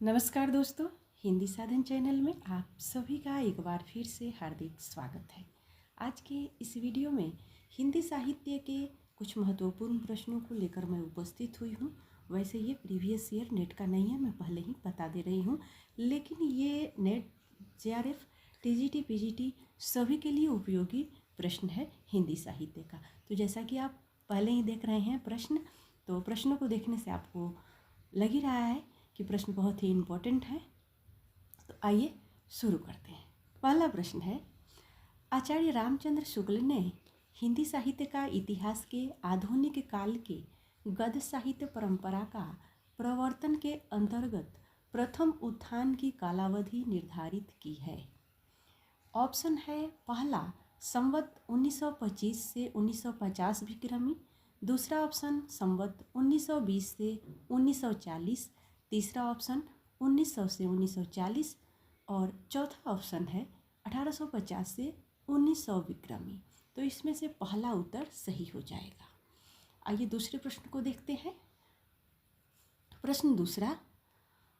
नमस्कार दोस्तों, हिंदी साधन चैनल में आप सभी का एक बार फिर से हार्दिक स्वागत है। आज के इस वीडियो में हिंदी साहित्य के कुछ महत्वपूर्ण प्रश्नों को लेकर मैं उपस्थित हुई हूँ। वैसे ये प्रीवियस ईयर नेट का नहीं है, मैं पहले ही बता दे रही हूँ, लेकिन ये नेट जेआरएफ टीजीटी पीजीटी सभी के लिए उपयोगी प्रश्न है हिंदी साहित्य का। तो जैसा कि आप पहले ही देख रहे हैं प्रश्न, तो प्रश्नों को देखने से आपको लग ही रहा है कि प्रश्न बहुत ही इम्पोर्टेंट है। तो आइए शुरू करते हैं। पहला प्रश्न है, आचार्य रामचंद्र शुक्ल ने हिंदी साहित्य का इतिहास के आधुनिक काल के गद्य साहित्य परंपरा का प्रवर्तन के अंतर्गत प्रथम उत्थान की कालावधि निर्धारित की है। ऑप्शन है पहला संवत 1925 से 1950 विक्रमी, दूसरा ऑप्शन संवत 1920 से 1940, तीसरा ऑप्शन 1900 से 1940 और चौथा ऑप्शन है 1850 से 1900 विक्रमी। तो इसमें से पहला उत्तर सही हो जाएगा। आइए दूसरे प्रश्न को देखते हैं। प्रश्न दूसरा,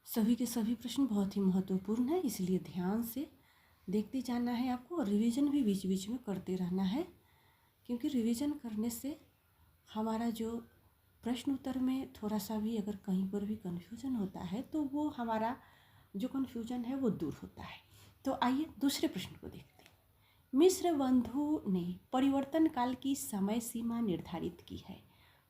सभी के सभी प्रश्न बहुत ही महत्वपूर्ण है, इसलिए ध्यान से देखते जाना है आपको और रिवीजन भी बीच बीच में करते रहना है, क्योंकि रिवीजन करने से हमारा जो प्रश्न उत्तर में थोड़ा सा भी अगर कहीं पर भी कन्फ्यूजन होता है तो वो हमारा जो कन्फ्यूजन है वो दूर होता है। तो आइए दूसरे प्रश्न को देखते हैं। मिश्र बंधु ने परिवर्तन काल की समय सीमा निर्धारित की है।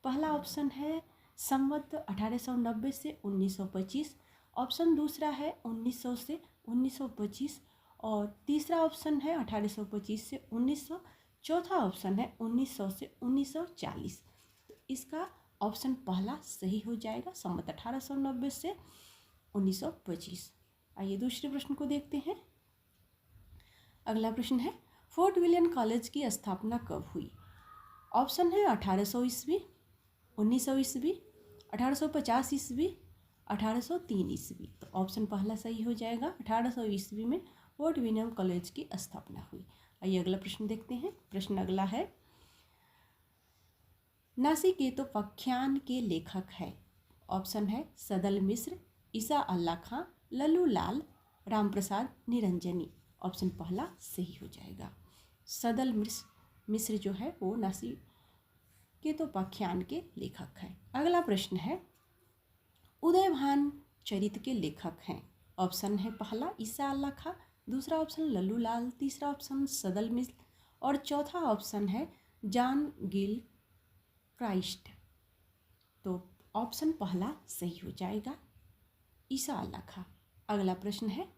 पहला ऑप्शन है संवत 1890 से 1925, ऑप्शन दूसरा है 1900 से 1925 और तीसरा ऑप्शन है 1825 से 1900, चौथा ऑप्शन है 1900 से 1940। इसका ऑप्शन पहला सही हो जाएगा, संवत 1890 से 1925। आइए दूसरे प्रश्न को देखते हैं। अगला प्रश्न है, फोर्ट विलियम कॉलेज की स्थापना कब हुई? ऑप्शन है 1800 ईस्वी, 1900 ईस्वी, 1850 ईस्वी, 1803 ईस्वी। तो ऑप्शन पहला सही हो जाएगा, 1800 ईस्वी में फोर्ट विलियम कॉलेज की स्थापना हुई। आइए अगला प्रश्न देखते हैं। प्रश्न अगला है, नासिकेतोपाख्यान के लेखक है। ऑप्शन है सदल मिश्र, ईसा अल्लाह खां, लल्लू लाल, रामप्रसाद निरंजनी। ऑप्शन पहला सही हो जाएगा, सदल मिश्र जो है वो नासिकेतोपाख्यान के लेखक है। अगला प्रश्न है, उदयभान चरित के लेखक हैं। ऑप्शन है पहला ईसा अल्लाह खां, दूसरा ऑप्शन लल्लू लाल, तीसरा ऑप्शन सदल मिश्र और चौथा ऑप्शन है जॉन गिल क्राइस्ट। तो ऑप्शन पहला सही हो जाएगा, ईसा अल्लाह खां। अगला प्रश्न है,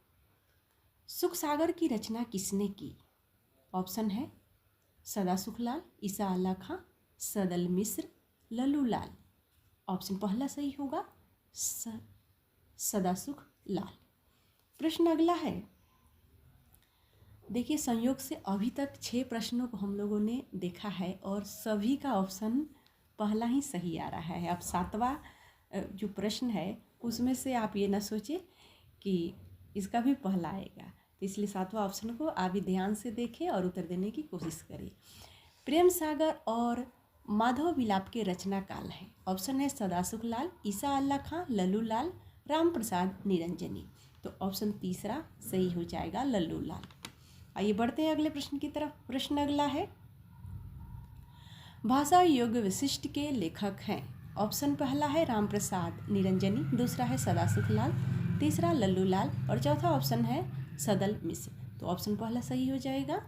सुखसागर की रचना किसने की? ऑप्शन है सदा सुखलाल, ईसा अल्लाह खां, सदल मिश्र, लल्लू लाल। ऑप्शन पहला सही होगा, सदा सुख लाल। प्रश्न अगला है, देखिए संयोग से अभी तक 6 प्रश्नों को हम लोगों ने देखा है और सभी का ऑप्शन पहला ही सही आ रहा है। अब 7वां जो प्रश्न है उसमें से आप ये ना सोचें कि इसका भी पहला आएगा, तो इसलिए 7वां ऑप्शन को आप भी ध्यान से देखें और उत्तर देने की कोशिश करें। प्रेम सागर और माधव विलाप के रचना काल है। ऑप्शन है सदा सुखलाल, ईसा अल्लाह खां, लल्लू लाल, राम प्रसाद निरंजनी। तो ऑप्शन तीसरा सही हो जाएगा, लल्लू लाल। आइए बढ़ते हैं अगले प्रश्न की तरफ। प्रश्न अगला है, भाषा योग विशिष्ट के लेखक हैं। ऑप्शन पहला है राम प्रसाद निरंजनी, दूसरा है सदा सुखलाल, तीसरा लल्लू लाल और चौथा ऑप्शन है सदल मिश्र। तो ऑप्शन पहला सही हो जाएगा,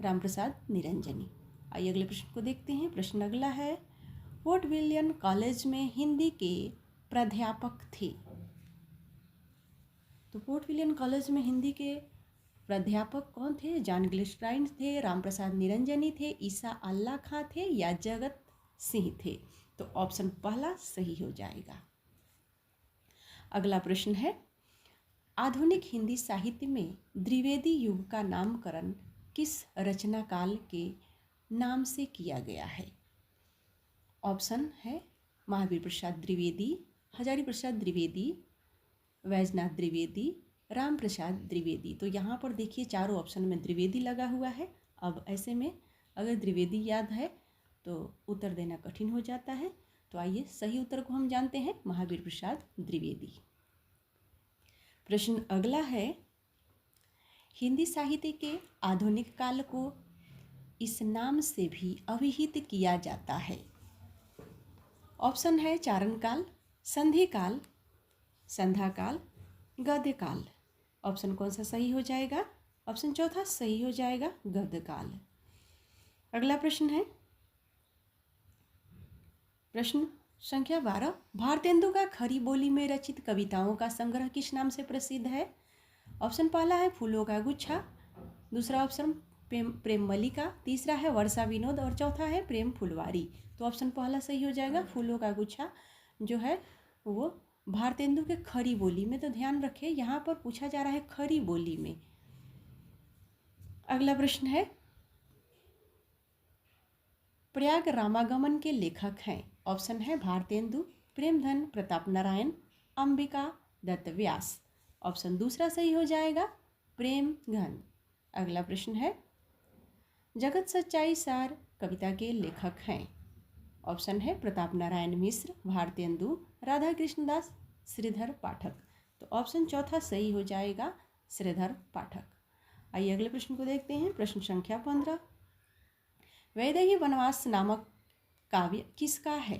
राम प्रसाद निरंजनी। आइए अगले प्रश्न को देखते हैं। प्रश्न अगला है, फोर्ट विलियम कॉलेज में हिंदी के प्राध्यापक थे। तो फोर्ट विलियम कॉलेज में हिंदी के प्राध्यापक कौन थे? जॉन गिलक्राइस्ट थे, रामप्रसाद निरंजनी थे, ईसा अल्लाह खां थे या जगत सिंह थे? तो ऑप्शन पहला सही हो जाएगा। अगला प्रश्न है, आधुनिक हिंदी साहित्य में द्विवेदी युग का नामकरण किस रचना काल के नाम से किया गया है? ऑप्शन है महावीर प्रसाद द्विवेदी, हजारी प्रसाद द्विवेदी, वैजनाथ द्विवेदी, राम प्रसाद द्विवेदी। तो यहाँ पर देखिए चारों ऑप्शन में द्विवेदी लगा हुआ है। अब ऐसे में अगर द्विवेदी याद है तो उत्तर देना कठिन हो जाता है। तो आइए सही उत्तर को हम जानते हैं, महावीर प्रसाद द्विवेदी। प्रश्न अगला है, हिंदी साहित्य के आधुनिक काल को इस नाम से भी अभिहित किया जाता है। ऑप्शन है चारण काल, संधि काल, संध्या काल, गद्य काल। ऑप्शन कौन सा सही हो जाएगा? ऑप्शन चौथा सही हो जाएगा, गद्य काल। अगला प्रश्न है प्रश्न संख्या 12, भारतेंदु का खरी बोली में रचित कविताओं का संग्रह किस नाम से प्रसिद्ध है? ऑप्शन पहला है फूलों का गुच्छा, दूसरा ऑप्शन प्रेम मल्लिका, तीसरा है वर्षा विनोद और चौथा है प्रेम फुलवारी। तो ऑप्शन पहला सही हो जाएगा, फूलों का गुच्छा जो है वो भारतेंदु के खरी बोली में। तो ध्यान रखें यहाँ पर पूछा जा रहा है खरी बोली में। अगला प्रश्न है, प्रयाग रामागमन के लेखक हैं। ऑप्शन है भारतेंदु, प्रेमधन, प्रताप नारायण, अंबिका दत्त व्यास। ऑप्शन दूसरा सही हो जाएगा, प्रेमघन। अगला प्रश्न है, जगत सच्चाई सार कविता के लेखक हैं। ऑप्शन है प्रताप नारायण मिश्र, भारतेंदु, राधा कृष्णदास, श्रीधर पाठक। तो ऑप्शन चौथा सही हो जाएगा, श्रीधर पाठक। आइए अगले प्रश्न को देखते हैं। प्रश्न संख्या 15, वैदेही वनवास नामक काव्य किसका है?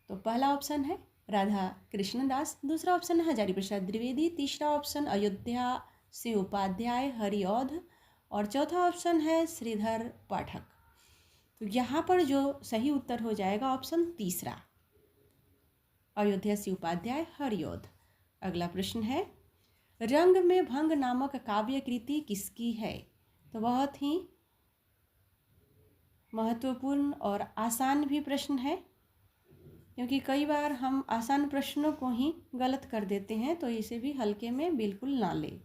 तो पहला ऑप्शन है राधा कृष्णदास, दूसरा ऑप्शन है हजारी प्रसाद द्विवेदी, तीसरा ऑप्शन अयोध्या से उपाध्याय हरिऔध और चौथा ऑप्शन है श्रीधर पाठक। तो यहाँ पर जो सही उत्तर हो जाएगा ऑप्शन तीसरा, अयोध्या से उपाध्याय हरिऔध। अगला प्रश्न है, रंग में भंग नामक काव्य कृति किसकी है? तो बहुत ही महत्वपूर्ण और आसान भी प्रश्न है, क्योंकि कई बार हम आसान प्रश्नों को ही गलत कर देते हैं, तो इसे भी हल्के में बिल्कुल ना लें।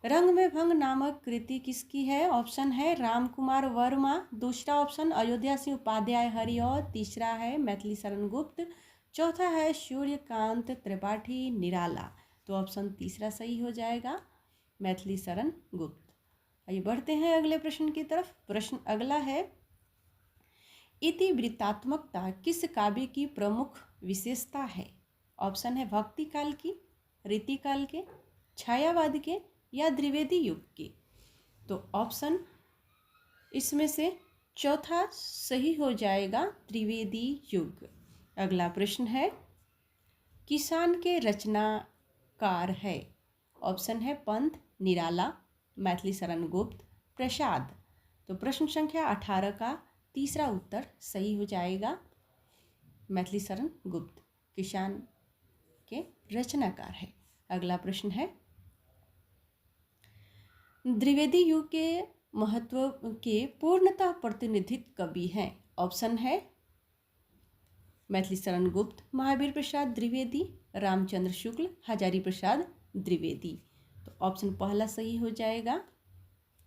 रंग में भंग नामक कृति किसकी है? ऑप्शन है राम कुमार वर्मा, दूसरा ऑप्शन अयोध्या सिंह उपाध्याय हरिऔध, तीसरा है मैथिली शरण गुप्त, चौथा है सूर्यकांत त्रिपाठी निराला। तो ऑप्शन तीसरा सही हो जाएगा, मैथिली शरण गुप्त। आइए बढ़ते हैं अगले प्रश्न की तरफ। प्रश्न अगला है, इतिवृत्तात्मकता किस काव्य की प्रमुख विशेषता है? ऑप्शन है भक्ति काल की, रीतिकाल के, छायावाद के या द्विवेदी युग के। तो ऑप्शन इसमें से चौथा सही हो जाएगा, त्रिवेदी युग। अगला प्रश्न है, किसान के रचनाकार है। ऑप्शन है पंत, निराला, मैथिली शरण गुप्त, प्रसाद। तो प्रश्न संख्या 18 का तीसरा उत्तर सही हो जाएगा, मैथिली शरण गुप्त किसान के रचनाकार है। अगला प्रश्न है, द्विवेदी युग के महत्व के पूर्णतः प्रतिनिधित्व कवि हैं। ऑप्शन है मैथिली शरण गुप्त, महावीर प्रसाद द्विवेदी, रामचंद्र शुक्ल, हजारी प्रसाद द्विवेदी। तो ऑप्शन पहला सही हो जाएगा,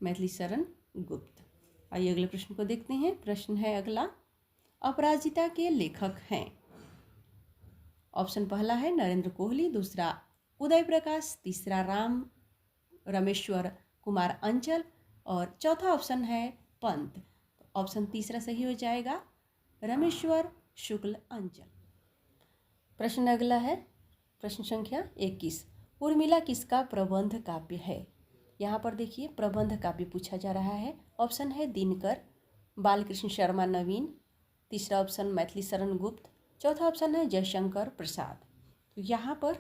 मैथिली शरण गुप्त। आइए अगले प्रश्न को देखते हैं। प्रश्न है अगला, अपराजिता के लेखक हैं। ऑप्शन पहला है नरेंद्र कोहली, दूसरा उदय प्रकाश, तीसरा रमेश्वर कुमार अंचल और चौथा ऑप्शन है पंत। तो ऑप्शन तीसरा सही हो जाएगा, रमेश्वर शुक्ल अंचल। प्रश्न अगला है, प्रश्न संख्या 21, उर्मिला किसका प्रबंध काव्य है? यहाँ पर देखिए प्रबंध काव्य पूछा जा रहा है। ऑप्शन है दिनकर, बालकृष्ण शर्मा नवीन, तीसरा ऑप्शन मैथिली शरण गुप्त, चौथा ऑप्शन है जयशंकर प्रसाद। तो यहाँ पर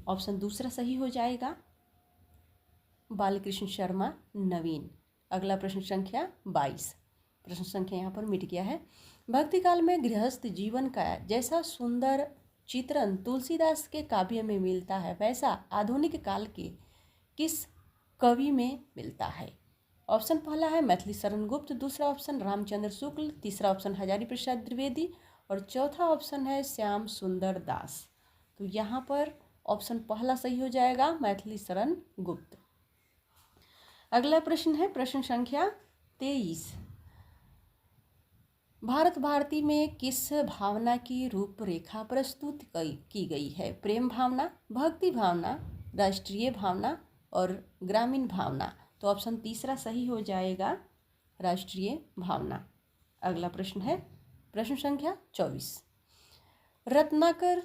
ऑप्शन दूसरा सही हो जाएगा, बालकृष्ण शर्मा नवीन। अगला प्रश्न संख्या 22, प्रश्न संख्या यहाँ पर मिट गया है। भक्ति काल में गृहस्थ जीवन का जैसा सुंदर चित्रण तुलसीदास के काव्य में मिलता है, वैसा आधुनिक काल के किस कवि में मिलता है? ऑप्शन पहला है मैथिली शरण गुप्त, दूसरा ऑप्शन रामचंद्र शुक्ल, तीसरा ऑप्शन हजारी प्रसाद द्विवेदी और चौथा ऑप्शन है श्याम सुंदर दास। तो यहाँ पर ऑप्शन पहला सही हो जाएगा, मैथिली शरण गुप्त। अगला प्रश्न है प्रश्न संख्या 23, भारत भारती में किस भावना की रूपरेखा प्रस्तुत की गई है? प्रेम भावना, भक्ति भावना, राष्ट्रीय भावना और ग्रामीण भावना। तो ऑप्शन तीसरा सही हो जाएगा, राष्ट्रीय भावना। अगला प्रश्न है प्रश्न संख्या 24, रत्नाकर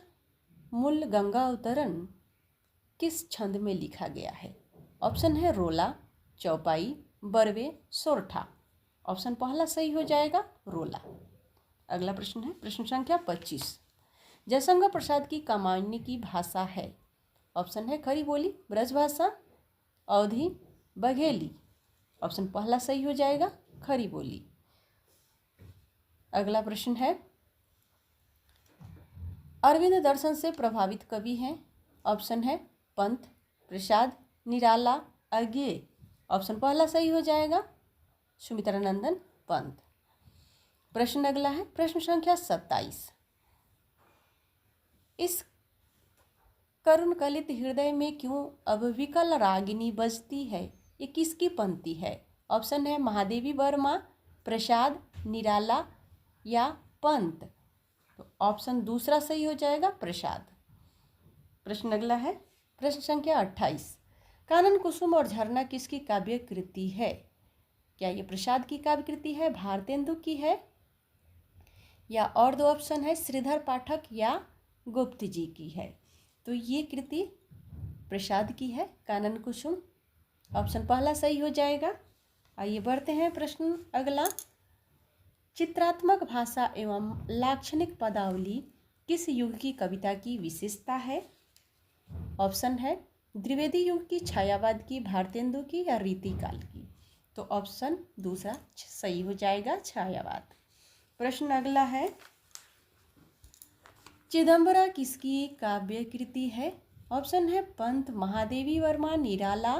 मूल गंगा अवतरण किस छंद में लिखा गया है? ऑप्शन है रोला, चौपाई, बरवे, सोरठा। ऑप्शन पहला सही हो जाएगा रोला। अगला प्रश्न है प्रश्न संख्या 25। जयशंकर प्रसाद की कामायनी की भाषा है? ऑप्शन है खड़ी बोली, ब्रजभाषा, अवधी, बघेली। ऑप्शन पहला सही हो जाएगा खड़ी बोली। अगला प्रश्न है अरविंद दर्शन से प्रभावित कवि हैं? ऑप्शन है पंत, प्रसाद, निराला, अर्घ्य। ऑप्शन पहला सही हो जाएगा सुमित्रानंदन पंत। प्रश्न अगला है प्रश्न संख्या 27। इस करुण कलित हृदय में क्यों अब विकल रागिनी बजती है? ये किसकी पंक्ति है? ऑप्शन है महादेवी वर्मा, प्रसाद, निराला या पंत। तो ऑप्शन दूसरा सही हो जाएगा प्रसाद। प्रश्न अगला है प्रश्न संख्या 28। कानन कुसुम और झरना किसकी काव्य कृति है? क्या ये प्रसाद की काव्य कृति है, भारतेंदु की है, या और दो ऑप्शन है श्रीधर पाठक या गुप्त जी की है? तो ये कृति प्रसाद की है, कानन कुसुम। ऑप्शन पहला सही हो जाएगा। आइए बढ़ते हैं प्रश्न अगला। चित्रात्मक भाषा एवं लाक्षणिक पदावली किस युग की कविता की विशेषता है? ऑप्शन है द्विवेदी युग की, छायावाद की, भारतेंदु की या रीतिकाल की। तो ऑप्शन दूसरा सही हो जाएगा छायावाद। प्रश्न अगला है चिदंबरा किसकी काव्य कृति है? ऑप्शन है पंत, महादेवी वर्मा, निराला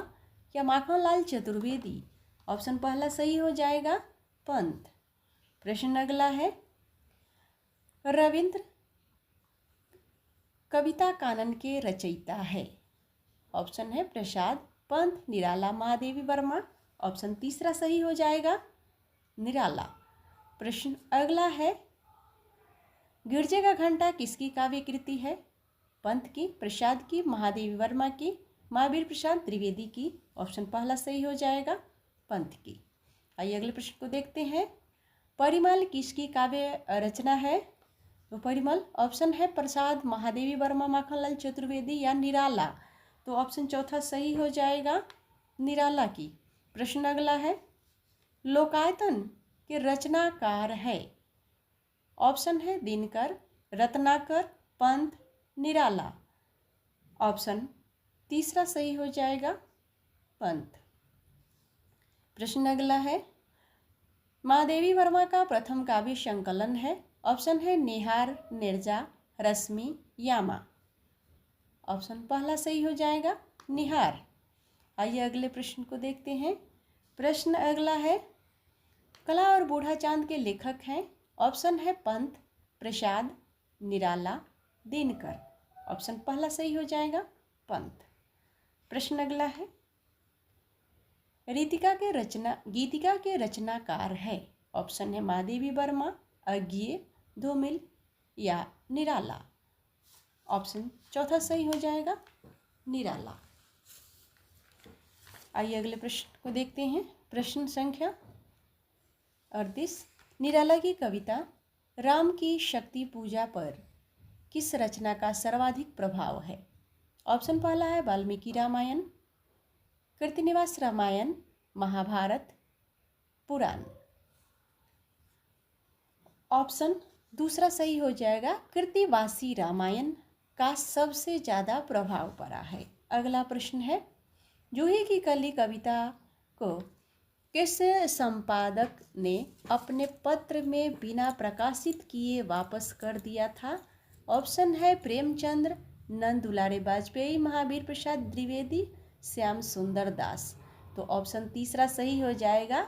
या माखनलाल चतुर्वेदी। ऑप्शन पहला सही हो जाएगा पंत। प्रश्न अगला है रविंद्र कविता कानन के रचयिता है? ऑप्शन है प्रसाद, पंत, निराला, महादेवी वर्मा। ऑप्शन तीसरा सही हो जाएगा निराला। प्रश्न अगला है गिरजे का घंटा किसकी काव्य कृति है? पंत की, प्रसाद की, महादेवी वर्मा की, महावीर प्रसाद द्विवेदी की। ऑप्शन पहला सही हो जाएगा पंत की। आइए अगले प्रश्न को देखते हैं। परिमल किसकी काव्य रचना है? तो परिमल ऑप्शन है प्रसाद, महादेवी वर्मा, माखनलाल चतुर्वेदी या निराला। तो ऑप्शन चौथा सही हो जाएगा निराला की। प्रश्न अगला है लोकायतन के रचनाकार है? ऑप्शन है दिनकर, रत्नाकर, पंत, निराला। ऑप्शन तीसरा सही हो जाएगा पंत। प्रश्न अगला है महादेवी वर्मा का प्रथम काव्य संकलन है? ऑप्शन है निहार, निर्जा, रश्मि, यामा। ऑप्शन पहला सही हो जाएगा निहार। आइए अगले प्रश्न को देखते हैं। प्रश्न अगला है कला और बूढ़ा चांद के लेखक हैं? ऑप्शन है पंत, प्रसाद, निराला, दिनकर। ऑप्शन पहला सही हो जाएगा पंत। प्रश्न अगला है गीतिका के रचनाकार है? ऑप्शन है महादेवी वर्मा, अर्घ्य, धूमिल या निराला। ऑप्शन चौथा सही हो जाएगा निराला। आइए अगले प्रश्न को देखते हैं। प्रश्न संख्या 38। निराला की कविता राम की शक्ति पूजा पर किस रचना का सर्वाधिक प्रभाव है? ऑप्शन पहला है वाल्मीकि रामायण, कृतिनिवास रामायण, महाभारत, पुराण। ऑप्शन दूसरा सही हो जाएगा कृतिवासी रामायण का सबसे ज़्यादा प्रभाव पड़ा है। अगला प्रश्न है जूही की कली कविता को किस संपादक ने अपने पत्र में बिना प्रकाशित किए वापस कर दिया था? ऑप्शन है प्रेमचंद्र, नंद दुलारे वाजपेयी, महावीर प्रसाद द्विवेदी, श्याम सुंदर दास। तो ऑप्शन तीसरा सही हो जाएगा।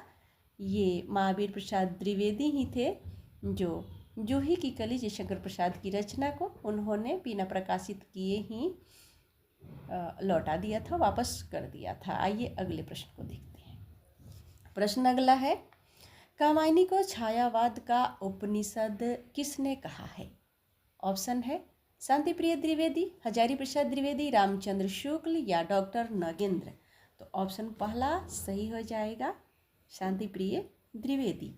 ये महावीर प्रसाद द्विवेदी ही थे जो जूही की कली जयशंकर प्रसाद की रचना को उन्होंने बिना प्रकाशित किए ही लौटा दिया था, वापस कर दिया था। आइए अगले प्रश्न को देखते हैं। प्रश्न अगला है कामायनी को छायावाद का उपनिषद किसने कहा है? ऑप्शन है शांति प्रिय द्विवेदी, हजारी प्रसाद द्विवेदी, रामचंद्र शुक्ल या डॉक्टर नगेंद्र। तो ऑप्शन पहला सही हो जाएगा शांति प्रिय द्विवेदी।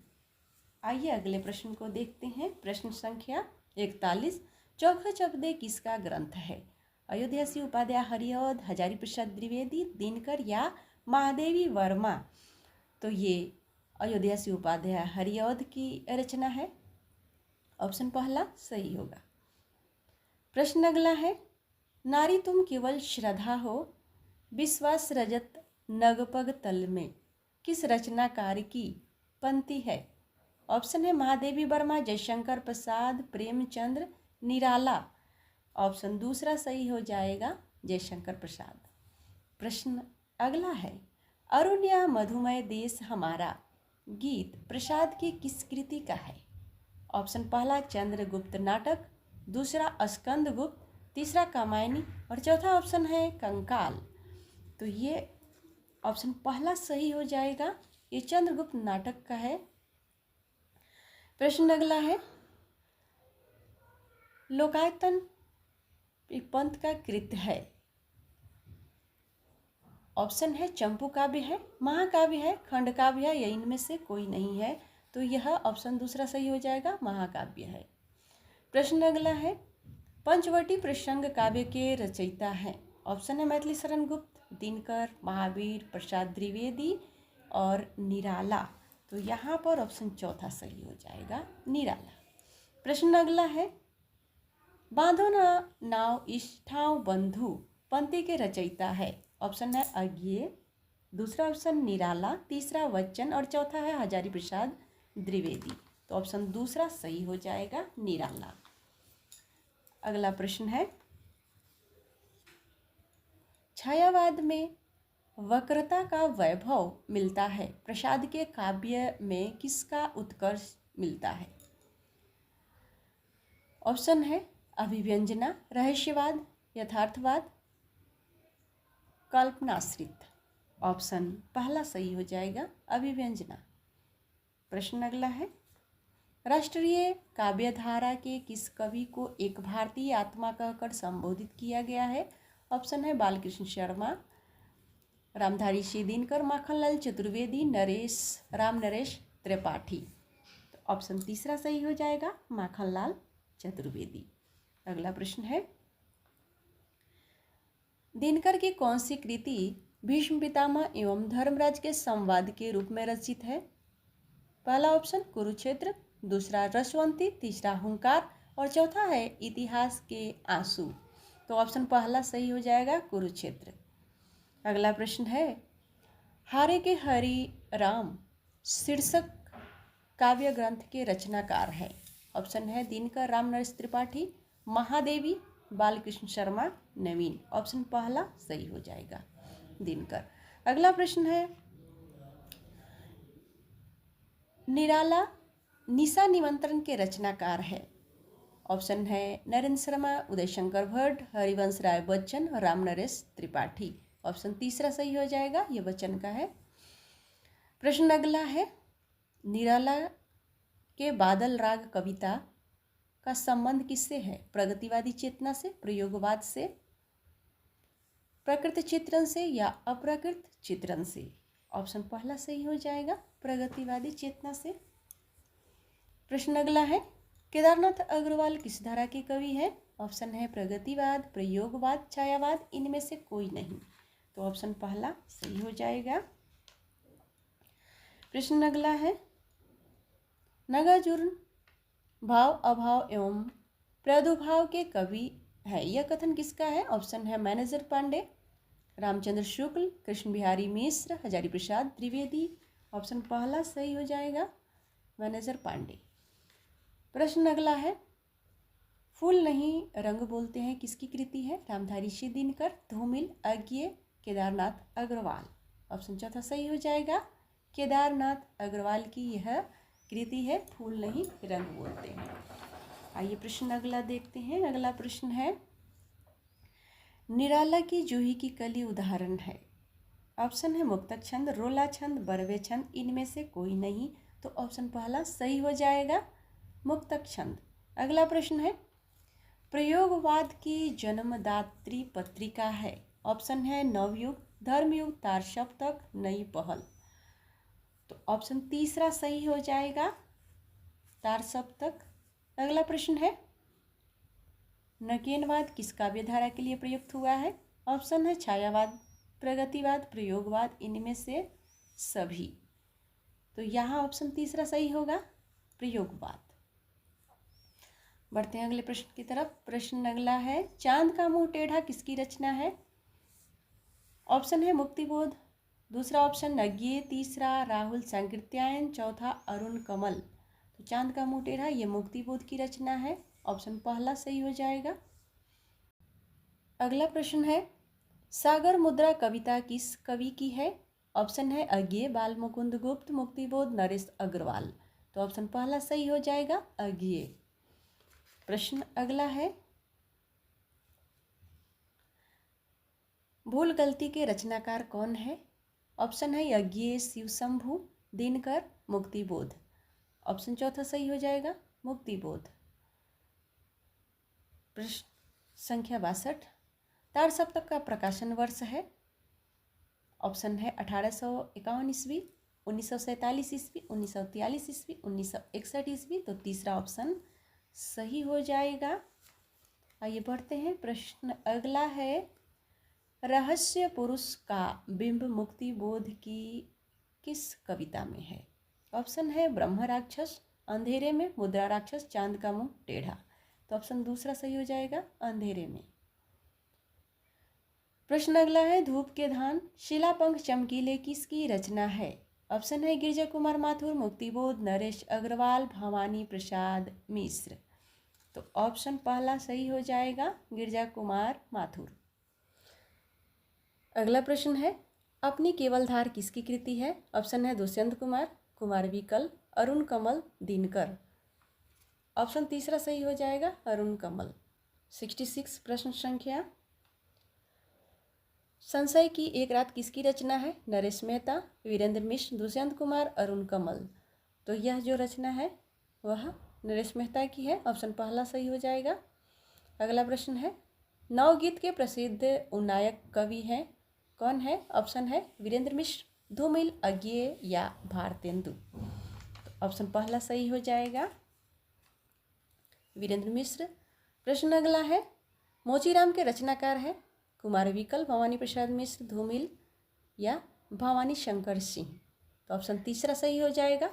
आइए अगले प्रश्न को देखते हैं। प्रश्न संख्या 41। चौखा चपदे किसका ग्रंथ है? अयोध्यासी उपाध्याय हरिऔध, हजारी प्रसाद द्विवेदी, दिनकर या महादेवी वर्मा। तो ये अयोध्यासी उपाध्याय हरिऔध की रचना है। ऑप्शन पहला सही होगा। प्रश्न अगला है, नारी तुम केवल श्रद्धा हो, विश्वास रजत नगपग तल में, किस रचनाकार की पंक्ति है? ऑप्शन है महादेवी वर्मा, जयशंकर प्रसाद, प्रेमचंद्र, निराला। ऑप्शन दूसरा सही हो जाएगा, जयशंकर प्रसाद। प्रश्न अगला है, अरुण या मधुमय देश हमारा गीत प्रसाद की किस कृति का है? ऑप्शन पहला चंद्रगुप्त नाटक, दूसरा स्कंद गुप्त, तीसरा कामायनी और चौथा ऑप्शन है कंकाल। तो ये ऑप्शन पहला सही हो जाएगा, ये चंद्रगुप्त नाटक का है। प्रश्न अगला है, लोकायतन पंथ का कृत है? ऑप्शन है चंपू काव्य है, महाकाव्य है, खंड काव्य है या इनमें से कोई नहीं है। तो यह ऑप्शन दूसरा सही हो जाएगा, महाकाव्य है। प्रश्न अगला है, पंचवटी प्रसंग काव्य के रचयिता हैं? ऑप्शन है मैथिली शरण गुप्त, दिनकर, महावीर प्रसाद द्विवेदी और निराला। तो यहाँ पर ऑप्शन चौथा सही हो जाएगा, निराला। प्रश्न अगला है, बांधो ना नाव इस ठाव बंधु पंक्ति के रचयिता है? ऑप्शन है अज्ञेय, दूसरा ऑप्शन निराला, तीसरा वचन और चौथा है हजारी प्रसाद द्विवेदी। तो ऑप्शन दूसरा सही हो जाएगा, निराला। अगला प्रश्न है, छायावाद में वक्रता का वैभव मिलता है, प्रसाद के काव्य में किसका उत्कर्ष मिलता है? ऑप्शन है अभिव्यंजना, रहस्यवाद, यथार्थवाद, कल्पनाश्रित। ऑप्शन पहला सही हो जाएगा, अभिव्यंजना। प्रश्न अगला है, राष्ट्रीय काव्यधारा के किस कवि को एक भारतीय आत्मा कहकर संबोधित किया गया है? ऑप्शन है बालकृष्ण शर्मा, रामधारी सिंह दिनकर, माखनलाल चतुर्वेदी, राम नरेश त्रिपाठी। तो ऑप्शन तीसरा सही हो जाएगा, माखनलाल चतुर्वेदी। अगला प्रश्न है, दिनकर की कौन सी कृति भीष्म पितामह एवं धर्मराज के संवाद के रूप में रचित है? पहला ऑप्शन कुरुक्षेत्र, दूसरा रसवंती, तीसरा हुंकार और चौथा है इतिहास के आंसू। तो ऑप्शन पहला सही हो जाएगा, कुरुक्षेत्र। अगला प्रश्न है, हारे के हरि राम शीर्षक काव्य ग्रंथ के रचनाकार है? ऑप्शन है दिनकर, राम नरेश त्रिपाठी, महादेवी, बालकृष्ण शर्मा, नवीन। ऑप्शन पहला सही हो जाएगा, दिनकर। अगला प्रश्न है, निराला निशा निमंत्रण के रचनाकार है? ऑप्शन है नरेंद्र शर्मा, उदय शंकर भट्ट, हरिवंश राय बच्चन, राम नरेश त्रिपाठी। ऑप्शन तीसरा सही हो जाएगा, ये बच्चन का है। प्रश्न अगला है, निराला के बादल राग कविता का संबंध किससे है? प्रगतिवादी चेतना से, प्रयोगवाद से, प्रकृत चित्रण से या अप्रकृत चित्रण से? ऑप्शन पहला सही हो जाएगा, प्रगतिवादी चेतना से। प्रश्न अगला है, केदारनाथ अग्रवाल किस धारा के कवि हैं? ऑप्शन है प्रगतिवाद, प्रयोगवाद, छायावाद, इनमें से कोई नहीं। तो ऑप्शन पहला सही हो जाएगा। प्रश्न अगला है, नागार्जुन भाव अभाव एवं प्रादुर्भाव के कवि है, यह कथन किसका है? ऑप्शन है मैनेजर पांडे, रामचंद्र शुक्ल, कृष्ण बिहारी मिश्र, हजारी प्रसाद द्विवेदी। ऑप्शन पहला सही हो जाएगा, मैनेजर पांडे। प्रश्न अगला है, फूल नहीं रंग बोलते हैं किसकी कृति है? रामधारी सिंह दिनकर, धूमिल, अज्ञेय, केदारनाथ अग्रवाल। ऑप्शन चौथा सही हो जाएगा, केदारनाथ अग्रवाल की यह कृति है, फूल नहीं रंग बोलते हैं। आइए प्रश्न अगला देखते हैं। अगला प्रश्न है, निराला की जूही की कली उदाहरण है? ऑप्शन है मुक्तक छंद, रोला छंद, बरवे छंद, इनमें से कोई नहीं। तो ऑप्शन पहला सही हो जाएगा, मुक्तक छंद। अगला प्रश्न है, प्रयोगवाद की जन्मदात्री पत्रिका है? ऑप्शन है नवयुग, धर्मयुग, तार सप्तक, नई पहल। तो ऑप्शन तीसरा सही हो जाएगा, तार सप्तक। अगला प्रश्न है, नकेनवाद किस काव्य धारा के लिए प्रयुक्त हुआ है? ऑप्शन है छायावाद, प्रगतिवाद, प्रयोगवाद, इनमें से सभी। तो यहाँ ऑप्शन तीसरा सही होगा, प्रयोगवाद। बढ़ते हैं अगले प्रश्न की तरफ। प्रश्न अगला है, चांद का मुंह टेढ़ा किसकी रचना है? ऑप्शन है मुक्तिबोध, दूसरा ऑप्शन नज्ञे, तीसरा राहुल सांकृत्यायन, चौथा अरुण कमल। तो चांद का मुंह टेढ़ा ये मुक्तिबोध की रचना है, ऑप्शन पहला सही हो जाएगा। अगला प्रश्न है, सागर मुद्रा कविता किस कवि की है? ऑप्शन है अज्ञेय, बाल मुकुंद गुप्त, मुक्तिबोध, नरेश अग्रवाल। तो ऑप्शन पहला सही हो जाएगा, अज्ञेय। प्रश्न अगला है, भूल गलती के रचनाकार कौन है? ऑप्शन है अज्ञेय, शिवशंभु, दिनकर, मुक्तिबोध। ऑप्शन चौथा सही हो जाएगा, मुक्तिबोध। प्रश्न संख्या 62, ताड़ सप्तक का प्रकाशन वर्ष है? ऑप्शन है 1851 ईस्वी, 1947 ईस्वी, 1943 ईस्वी, 1961 ईस्वी। तो तीसरा ऑप्शन सही हो जाएगा। आइए बढ़ते हैं। प्रश्न अगला है, रहस्य पुरुष का बिंब मुक्तिबोध की किस कविता में है? ऑप्शन है ब्रह्म राक्षस, अंधेरे में, मुद्रा राक्षस, चांद का मुंह टेढ़ा। तो ऑप्शन दूसरा सही हो जाएगा, अंधेरे में। प्रश्न अगला है, धूप के धान शिलापंख चमकीले किसकी रचना है? ऑप्शन है गिरिजा कुमार माथुर, मुक्तिबोध, नरेश अग्रवाल, भवानी प्रसाद मिश्र। तो ऑप्शन पहला सही हो जाएगा, गिरिजा कुमार माथुर। अगला प्रश्न है, अपनी केवलधार किसकी कृति है? ऑप्शन है दुष्यंत कुमार, कुमार विकल, अरुण कमल, दिनकर। ऑप्शन तीसरा सही हो जाएगा, अरुण कमल। 66 प्रश्न संख्या, संशय की एक रात किसकी रचना है? नरेश मेहता, वीरेंद्र मिश्र, दुष्यंत कुमार, अरुण कमल। तो यह जो रचना है वह नरेश मेहता की है, ऑप्शन पहला सही हो जाएगा। अगला प्रश्न है, नवगीत के प्रसिद्ध उन्नायक कवि हैं, कौन है? ऑप्शन है वीरेंद्र मिश्र, धूमिल, अज्ञेय या भारतेंदु। तो ऑप्शन पहला सही हो जाएगा, वीरेंद्र मिश्र। प्रश्न अगला है, मोचीराम के रचनाकार हैं, कुमार विकल, भवानी प्रसाद मिश्र, धूमिल या भवानी शंकर सिंह। तो ऑप्शन तीसरा सही हो जाएगा।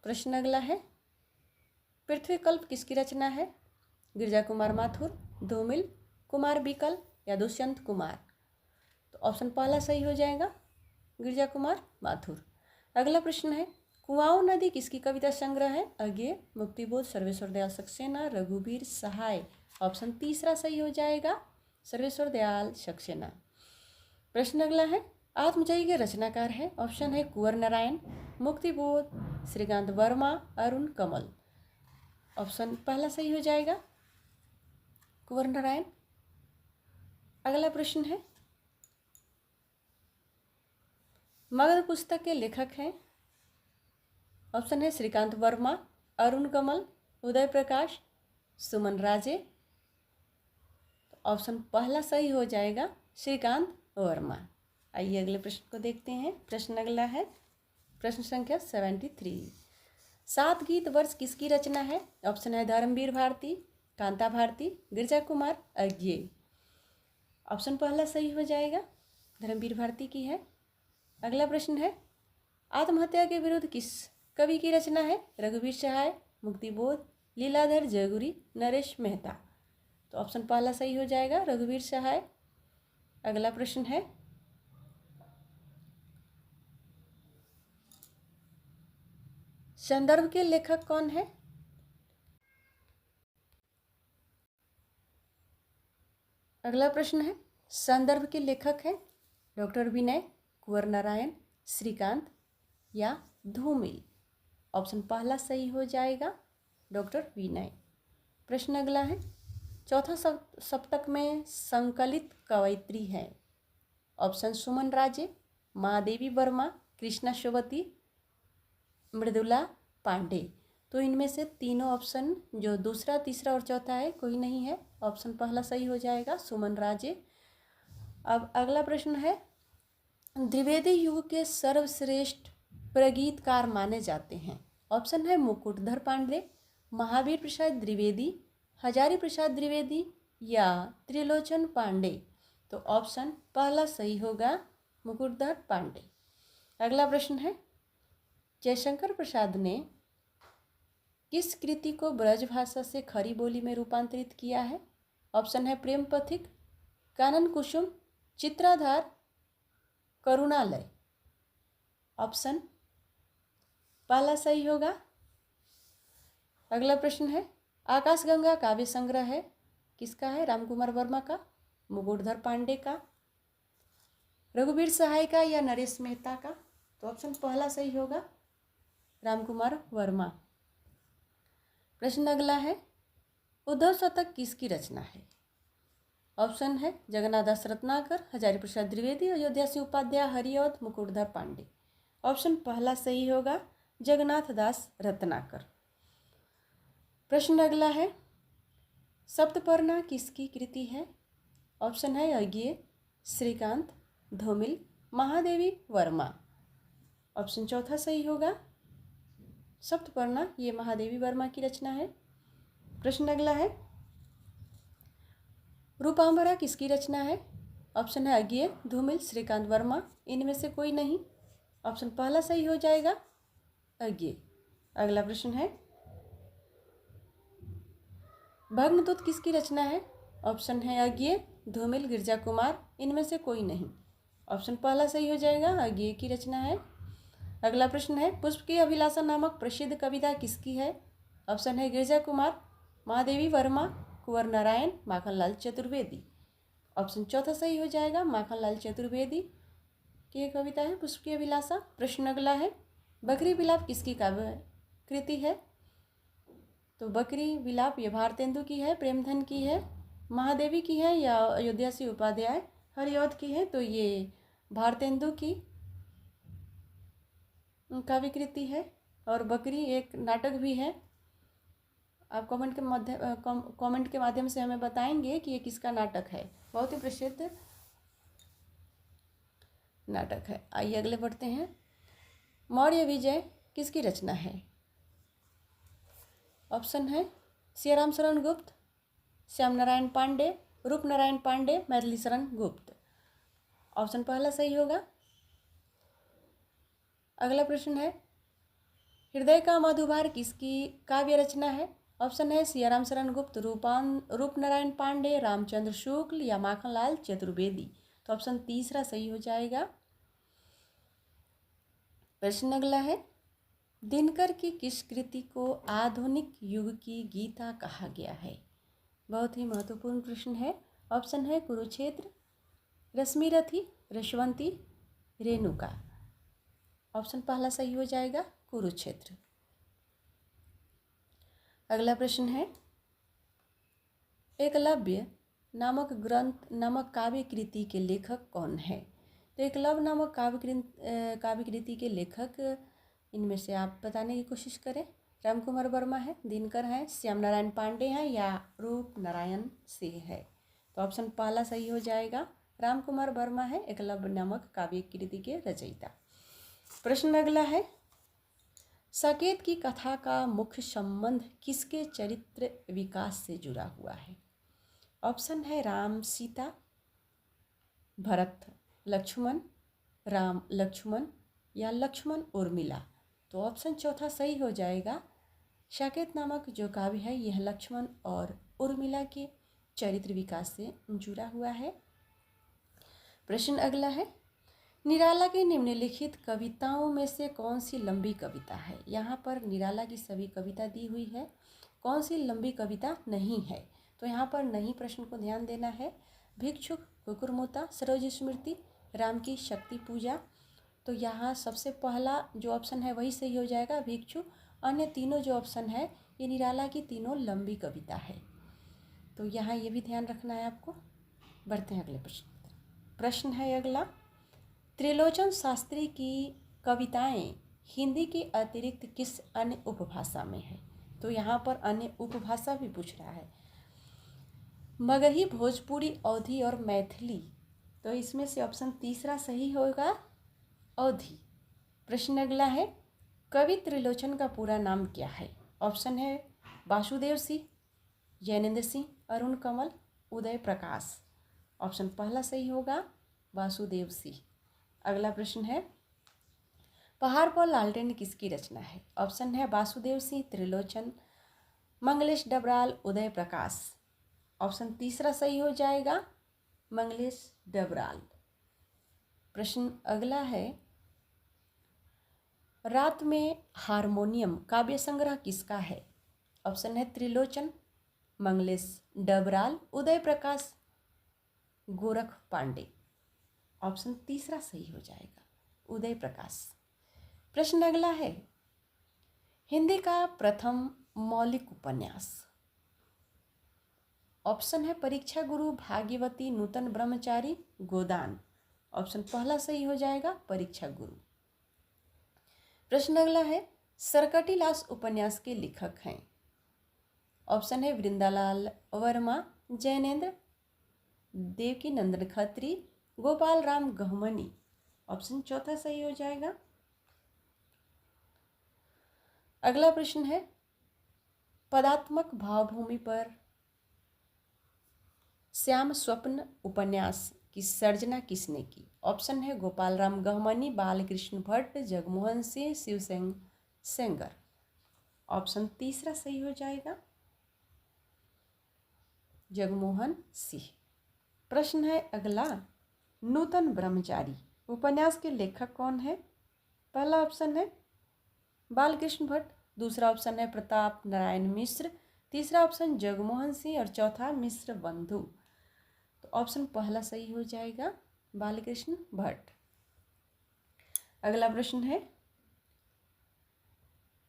प्रश्न अगला है, पृथ्वी कल्प किसकी रचना है? गिरिजा कुमार माथुर, धूमिल, कुमार विकल या दुष्यंत कुमार। तो ऑप्शन पहला सही हो जाएगा, गिरिजा कुमार माथुर। अगला प्रश्न है, कुआओं नदी किसकी कविता संग्रह है? अज्ञेय, मुक्तिबोध, सर्वेश्वर दयाल सक्सेना, रघुवीर सहाय। ऑप्शन तीसरा सही हो जाएगा, सर्वेश्वर दयाल सक्सेना। प्रश्न अगला है, आत्मजयी के रचनाकार है? ऑप्शन है कुंवर नारायण, मुक्तिबोध, श्रीकांत वर्मा, अरुण कमल। ऑप्शन पहला सही हो जाएगा, कुंवर नारायण। अगला प्रश्न है, मगध पुस्तक के लेखक हैं? ऑप्शन है श्रीकांत वर्मा, अरुण कमल, उदय प्रकाश, सुमन राजे। ऑप्शन पहला सही हो जाएगा, श्रीकांत वर्मा। आइए अगले प्रश्न को देखते हैं। प्रश्न अगला है, प्रश्न संख्या 73, सात गीत वर्ष किसकी रचना है? ऑप्शन है धर्मवीर भारती, कांता भारती, गिरिजा कुमार, अज्ञेय। ऑप्शन पहला सही हो जाएगा, धर्मवीर भारती की है। अगला प्रश्न है, आत्महत्या के विरुद्ध किस कवि की रचना है? रघुवीर सहाय, मुक्तिबोध, लीलाधर जयगुरी, नरेश मेहता। तो ऑप्शन पहला सही हो जाएगा, रघुवीर सहाय। अगला प्रश्न है, संदर्भ के लेखक कौन है? अगला प्रश्न है, संदर्भ के लेखक हैं डॉक्टर विनय, कुंवर नारायण, श्रीकांत या धूमिल। ऑप्शन पहला सही हो जाएगा, डॉक्टर विनय। प्रश्न अगला है, चौथा सप्तक में संकलित कवयित्री है? ऑप्शन सुमन राजे, महादेवी वर्मा, कृष्णा शोभती, मृदुला पांडे। तो इनमें से तीनों ऑप्शन जो दूसरा, तीसरा और चौथा है कोई नहीं है, ऑप्शन पहला सही हो जाएगा, सुमन राजे। अब अगला प्रश्न है, द्विवेदी युग के सर्वश्रेष्ठ प्रगीतकार माने जाते हैं? ऑप्शन है मुकुटधर पांडे, महावीर प्रसाद द्विवेदी, हजारी प्रसाद द्विवेदी या त्रिलोचन पांडे? तो ऑप्शन पहला सही होगा, मुकुटधर पांडे। अगला प्रश्न है, जयशंकर प्रसाद ने किस कृति को ब्रज भाषा से खरी बोली में रूपांतरित किया है? ऑप्शन है प्रेम पथिक, कानन कुसुम, चित्राधार, करुणालय। ऑप्शन पहला सही होगा। अगला प्रश्न है, आकाशगंगा काव्य संग्रह है किसका है? रामकुमार वर्मा का, मुकुटधर पांडे का, रघुवीर सहाय का या नरेश मेहता का? तो ऑप्शन पहला सही होगा, रामकुमार वर्मा। प्रश्न अगला है, उद्धव शतक किसकी रचना है? ऑप्शन है जगन्नाथ दास रत्नाकर, हजारी प्रसाद द्विवेदी, अयोध्या सिंह उपाध्याय, हरिऔध, मुकुटधर पांडे। ऑप्शन पहला सही होगा, जगन्नाथ दास रत्नाकर। प्रश्न अगला है, सप्तपर्णा किसकी कृति है? ऑप्शन है अज्ञेय, श्रीकांत, धूमिल, महादेवी वर्मा। ऑप्शन चौथा सही होगा, सप्तपर्णा ये महादेवी वर्मा की रचना है। प्रश्न अगला है, रूपांबरा किसकी रचना है? ऑप्शन है अज्ञेय, धूमिल, श्रीकांत वर्मा, इनमें से कोई नहीं। ऑप्शन पहला सही हो जाएगा, अज्ञेय। अगला प्रश्न है, भग्नदूत किसकी रचना है? ऑप्शन है अज्ञेय, धूमिल, गिरजा कुमार, इनमें से कोई नहीं। ऑप्शन पहला सही हो जाएगा, अज्ञेय की रचना है। अगला प्रश्न है, पुष्प की अभिलाषा नामक प्रसिद्ध कविता किसकी है? ऑप्शन है गिरजा कुमार, महादेवी वर्मा, कुंवर नारायण, माखनलाल चतुर्वेदी। ऑप्शन चौथा सही हो जाएगा, माखनलाल चतुर्वेदी की कविता है पुष्प की अभिलाषा। प्रश्न अगला है, बकरी विलाप किसकी काव्य कृति है? तो बकरी विलाप ये भारतेंदु की है, प्रेमधन की है, महादेवी की है या अयोध्या सिंह उपाध्याय, हरिऔध की है? तो ये भारतेंदु की काव्य कृति है। और बकरी एक नाटक भी है। आप कमेंट के माध्यम से हमें बताएंगे कि ये किसका नाटक है। बहुत ही प्रसिद्ध नाटक है। आइए अगले बढ़ते हैं, मौर्य विजय किसकी रचना है? ऑप्शन है सियाराम शरण गुप्त, श्याम नारायण पांडे, रूप नारायण पांडे, मैथिली शरण गुप्त। ऑप्शन पहला सही होगा। अगला प्रश्न है, हृदय का मधुभार किसकी काव्य रचना है? ऑप्शन है सियाराम शरण गुप्त, रूप नारायण पांडे, रामचंद्र शुक्ल या माखनलाल चतुर्वेदी। तो ऑप्शन तीसरा सही हो जाएगा। प्रश्न अगला है, दिनकर की किस कृति को आधुनिक युग की गीता कहा गया है? बहुत ही महत्वपूर्ण प्रश्न है। ऑप्शन है कुरुक्षेत्र, रश्मिरथी, रसवंती, रेणुका। ऑप्शन पहला सही हो जाएगा, कुरुक्षेत्र। अगला प्रश्न है, एकलव्य नामक काव्य कृति के लेखक कौन है? तो एकलव्य नामक काव्य कृति के लेखक इनमें से आप बताने की कोशिश करें। रामकुमार वर्मा है, दिनकर है, श्याम नारायण पांडे हैं या रूप नारायण सिंह है? तो ऑप्शन पहला सही हो जाएगा, रामकुमार वर्मा है एकलव्य नामक काव्य कृति के रचयिता। प्रश्न अगला है, साकेत की कथा का मुख्य संबंध किसके चरित्र विकास से जुड़ा हुआ है? ऑप्शन है राम सीता, भरत लक्ष्मण, राम लक्ष्मण या लक्ष्मण उर्मिला। तो ऑप्शन चौथा सही हो जाएगा। साकेत नामक जो काव्य है यह लक्ष्मण और उर्मिला के चरित्र विकास से जुड़ा हुआ है। प्रश्न अगला है, निराला की निम्नलिखित कविताओं में से कौन सी लंबी कविता है? यहाँ पर निराला की सभी कविता दी हुई है, कौन सी लंबी कविता नहीं है? तो यहाँ पर नहीं प्रश्न को ध्यान देना है। भिक्षुक, कुकुरमुता, सरोज स्मृति, राम की शक्ति पूजा। तो यहाँ सबसे पहला जो ऑप्शन है वही सही हो जाएगा, भिक्षुक। अन्य तीनों जो ऑप्शन है ये निराला की तीनों लंबी कविता है। तो यहाँ ये भी ध्यान रखना है आपको। बढ़ते हैं अगले प्रश्न। प्रश्न है अगला, त्रिलोचन शास्त्री की कविताएं हिंदी के अतिरिक्त किस अन्य उपभाषा में है? तो यहाँ पर अन्य उपभाषा भी पूछ रहा है। मगही, भोजपुरी, अवधी और मैथिली। तो इसमें से ऑप्शन तीसरा सही होगा, अवधी। प्रश्न अगला है, कवि त्रिलोचन का पूरा नाम क्या है? ऑप्शन है वासुदेव सिंह जैनेन्द्र सिंह, अरुण कमल, उदय प्रकाश। ऑप्शन पहला सही होगा वासुदेव सिंह। अगला प्रश्न है पहाड़ पर लालटेन किसकी रचना है? ऑप्शन है वासुदेव सिंह, त्रिलोचन, मंगलेश डबराल, उदय प्रकाश। ऑप्शन तीसरा सही हो जाएगा मंगलेश डबराल। प्रश्न अगला है रात में हारमोनियम काव्य संग्रह किसका है? ऑप्शन है त्रिलोचन, मंगलेश डबराल, उदय प्रकाश, गोरख पांडे। ऑप्शन तीसरा सही हो जाएगा उदय प्रकाश। प्रश्न अगला है हिंदी का प्रथम मौलिक उपन्यास। ऑप्शन है परीक्षा गुरु, भाग्यवती, नूतन ब्रह्मचारी, गोदान। ऑप्शन पहला सही हो जाएगा परीक्षा गुरु। प्रश्न अगला है सरकटी लाश उपन्यास के लेखक हैं। ऑप्शन है वृंदालाल वर्मा, जैनेन्द्र, देवकी नंदन खत्री, गोपाल राम गहमनी। ऑप्शन चौथा सही हो जाएगा। अगला प्रश्न है पदात्मक भावभूमि पर श्याम स्वप्न उपन्यास की सर्जना किसने की? ऑप्शन है गोपाल राम गहमनी, बालकृष्ण भट्ट, जगमोहन सिंह, शिवसेन सेंगर। ऑप्शन तीसरा सही हो जाएगा जगमोहन सिंह। प्रश्न है अगला नूतन ब्रह्मचारी उपन्यास के लेखक कौन है? पहला ऑप्शन है बालकृष्ण भट्ट, दूसरा ऑप्शन है प्रताप नारायण मिश्र, तीसरा ऑप्शन जगमोहन सिंह और चौथा मिश्र बंधु। तो ऑप्शन पहला सही हो जाएगा बालकृष्ण भट्ट। अगला प्रश्न है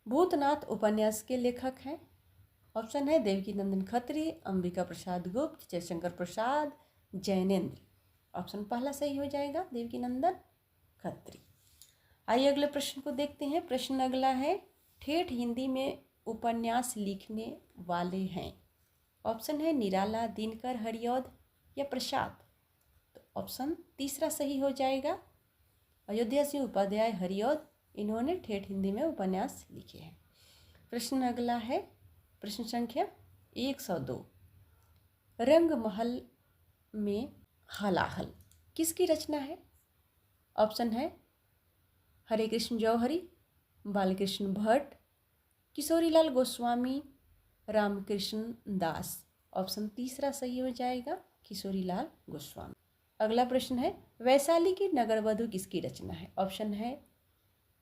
भूतनाथ उपन्यास के लेखक हैं। ऑप्शन है देवकी नंदन खत्री, अंबिका प्रसाद गुप्त, जयशंकर प्रसाद, जैनेन्द्र। ऑप्शन पहला सही हो जाएगा देवकी नंदन खत्री। आइए अगले प्रश्न को देखते हैं। प्रश्न अगला है ठेठ हिंदी में उपन्यास लिखने वाले हैं। ऑप्शन है निराला, दिनकर, हरिऔध या प्रसाद। तो ऑप्शन तीसरा सही हो जाएगा अयोध्या सिंह उपाध्याय हरिऔध। इन्होंने ठेठ हिंदी में उपन्यास लिखे हैं। प्रश्न अगला है प्रश्न संख्या 102 रंगमहल में हलाहल किसकी रचना है? ऑप्शन है हरे कृष्ण जौहरी, बालकृष्ण भट्ट, किशोरीलाल गोस्वामी, रामकृष्ण दास। ऑप्शन तीसरा सही हो जाएगा किशोरीलाल गोस्वामी। अगला प्रश्न है वैशाली की नगरवधु किसकी रचना है? ऑप्शन है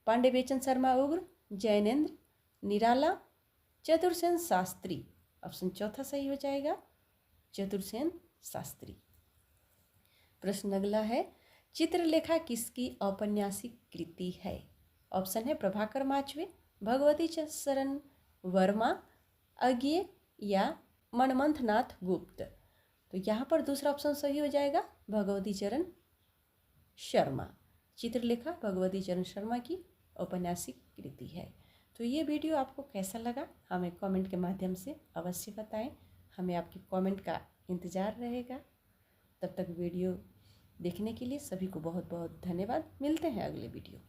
पांडे बेचन शर्मा उग्र, जैनेन्द्र, निराला, चतुरसेन शास्त्री। ऑप्शन चौथा सही हो जाएगा चतुरसेन शास्त्री। प्रश्न अगला है चित्रलेखा किसकी औपन्यासिक कृति है? ऑप्शन है प्रभाकर माचवे, भगवती चरण वर्मा, अज्ञे या मनमंथनाथ गुप्त। तो यहाँ पर दूसरा ऑप्शन सही हो जाएगा भगवती चरण शर्मा। चित्रलेखा भगवती चरण शर्मा की औपन्यासिक कृति है। तो ये वीडियो आपको कैसा लगा हमें कमेंट के माध्यम से अवश्य बताएं। हमें आपके कमेंट का इंतज़ार रहेगा। तब तक वीडियो देखने के लिए सभी को बहुत बहुत धन्यवाद। मिलते हैं अगले वीडियो।